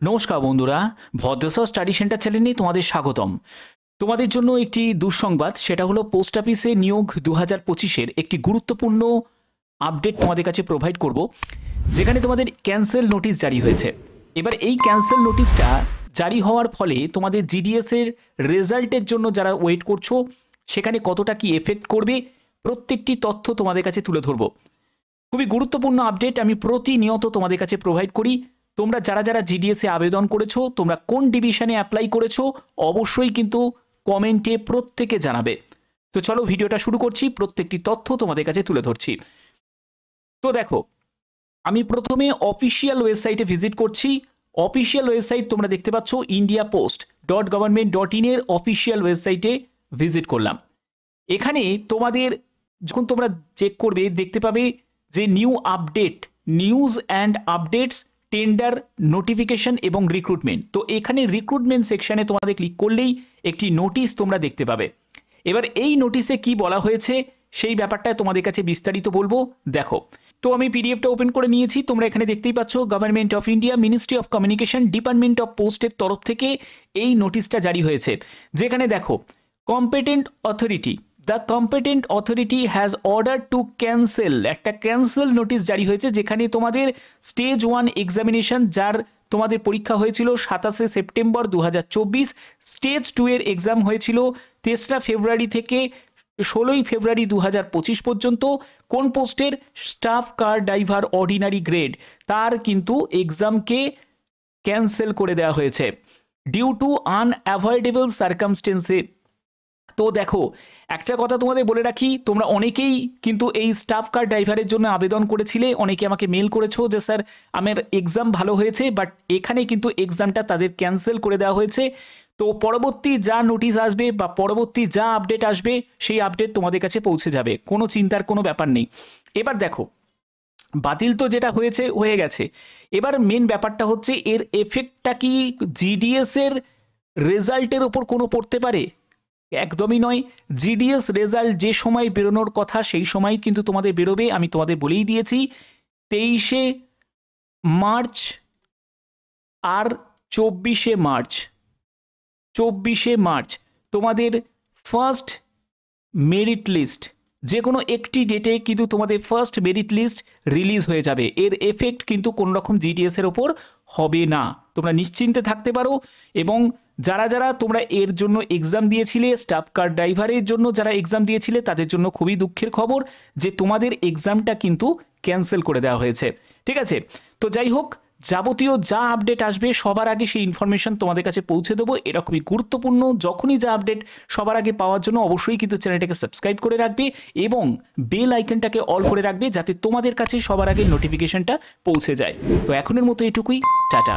নমস্কার বন্ধুরা, ভদ্রসর study centre চ্যানেলে তোমাদের স্বাগতম। তোমাদের জন্য একটি দুঃসংবাদ, সেটা হলো পোস্ট অফিসে নিয়োগ 2025-এর একটি গুরুত্বপূর্ণ আপডেট তোমাদের কাছে প্রোভাইড করব, যেখানে তোমাদের ক্যান্সেল নোটিশ জারি হয়েছে। এবার এই ক্যান্সেল নোটিশটা জারি হওয়ার ফলে তোমাদের জিডিএসের রেজাল্টের জন্য যারা ওয়েট করছো সেখানে কতটা কি এফেক্ট করবে প্রত্যেকটি তথ্য তোমাদের কাছে তুলে ধরব। খুবই গুরুত্বপূর্ণ আপডেট আমি প্রতিনিয়ত তোমাদের কাছে প্রোভাইড করি। তোমরা যারা যারা জিডিএসে আবেদন করেছো, তোমরা কোন ডিভিশনে অ্যাপ্লাই করেছো অবশ্যই কিন্তু কমেন্টে প্রত্যেকে জানাবে। তো চলো ভিডিওটা শুরু করছি, প্রত্যেকটি তথ্য তোমাদের কাছে তুলে ধরছি। তো দেখো, আমি প্রথমে অফিসিয়াল ওয়েবসাইটে ভিজিট করছি। অফিসিয়াল ওয়েবসাইট তোমরা দেখতে পাচ্ছ indiapost.government.in এর অফিসিয়াল ওয়েবসাইটে ভিজিট করলাম। এখানে তোমাদের যখন তোমরা চেক করবে দেখতে পাবে যে new update, news and updates, tender notification এবং রিক্রুটমেন্ট। তো এখানে রিক্রুটমেন্ট সেকশনে তোমাদের ক্লিক করলেই একটি নোটিশ তোমরা দেখতে পাবে। এবার এই নোটিশে কি বলা হয়েছে সেই ব্যাপারটায় তোমাদের কাছে বিস্তারিত বলবো। দেখো, তো আমি পিডিএফটা ওপেন করে নিয়েছি। তোমরা এখানে দেখতেই পাচ্ছ government of India, ministry of communication, department of পোস্টের তরফ থেকে এই নোটিশটা জারি হয়েছে। যেখানে দেখো, competent authority, the competent authority has order to cancel, একটা ক্যান্সেল নোটিশ জারি হয়েছে। যেখানে তোমাদের স্টেজ 1 এক্সামিনেশন, যার তোমাদের পরীক্ষা হয়েছিল 27 সেপ্টেম্বর 2024, স্টেজ 2 এর এক্সাম হয়েছিল 3রা ফেব্রুয়ারি থেকে 16ই ফেব্রুয়ারি 2025 পর্যন্ত। কোন পোস্টের? Staff car driver ordinary grade, তার কিন্তু এক্সামকে ক্যান্সেল করে দেওয়া হয়েছে ডিউ টু আনঅ্যাভয়েডেবল সার্কামস্টেন্সে। তো দেখো, একটা কথা তোমাদের বলে রাখি, তোমরা অনেকেই কিন্তু এই স্টাফ কার ড্রাইভারের জন্য আবেদন করেছিলে। অনেকে আমাকে মেল করেছো যে স্যার আমার এক্সাম ভালো হয়েছে, বাট এখানে কিন্তু এক্সামটা তাদের ক্যান্সেল করে দেওয়া হয়েছে। তো পরবর্তী যা নোটিশ আসবে বা পরবর্তী যা আপডেট আসবে সেই আপডেট তোমাদের কাছে পৌঁছে যাবে, কোনো চিন্তার কোনো ব্যাপার নেই। এবার দেখো, বাতিল তো যেটা হয়েছে হয়ে গেছে। এবার মেন ব্যাপারটা হচ্ছে এর এফেক্টটা কি জিডিএস এর রেজাল্টের ওপর কোনো পড়তে পারে? একদমই নয়। জিডিএস রেজাল্ট যে সময় বেরোনোর কথা সেই সময় কিন্তু তোমাদের বেরোবে। আমি তোমাদের বলেই দিয়েছি 23শে মার্চ আর 24শে মার্চ তোমাদের ফার্স্ট মেরিট লিস্ট, যে কোনো একটি ডেটে কিন্তু তোমাদের ফার্স্ট মেরিট লিস্ট রিলিজ হয়ে যাবে। এর এফেক্ট কিন্তু কোনো রকম জিডিএস এর ওপর হবে না, তোমরা নিশ্চিন্তে থাকতে পারো। এবং যারা যারা তোমরা এর জন্য এক্সাম দিয়েছিলে, স্টাফ কার ড্রাইভারের জন্য যারা এক্সাম দিয়েছিলে, তাদের জন্য খুবই দুঃখের খবর যে তোমাদের এক্সামটা কিন্তু ক্যান্সেল করে দেওয়া হয়েছে। ঠিক আছে, তো যাই হোক, যাবতীয় যা আপডেট আসবে সবার আগে সেই ইনফরমেশন তোমাদের কাছে পৌঁছে দেবো। এটা খুবই গুরুত্বপূর্ণ। যখনই যা আপডেট সবার আগে পাওয়ার জন্য অবশ্যই কিন্তু চ্যানেলটাকে সাবস্ক্রাইব করে রাখবে এবং বেল আইকনটাকে অল করে রাখবে, যাতে তোমাদের কাছে সবার আগে নোটিফিকেশনটা পৌঁছে যায়। তো এখনের মতো এটুকুই, টাটা।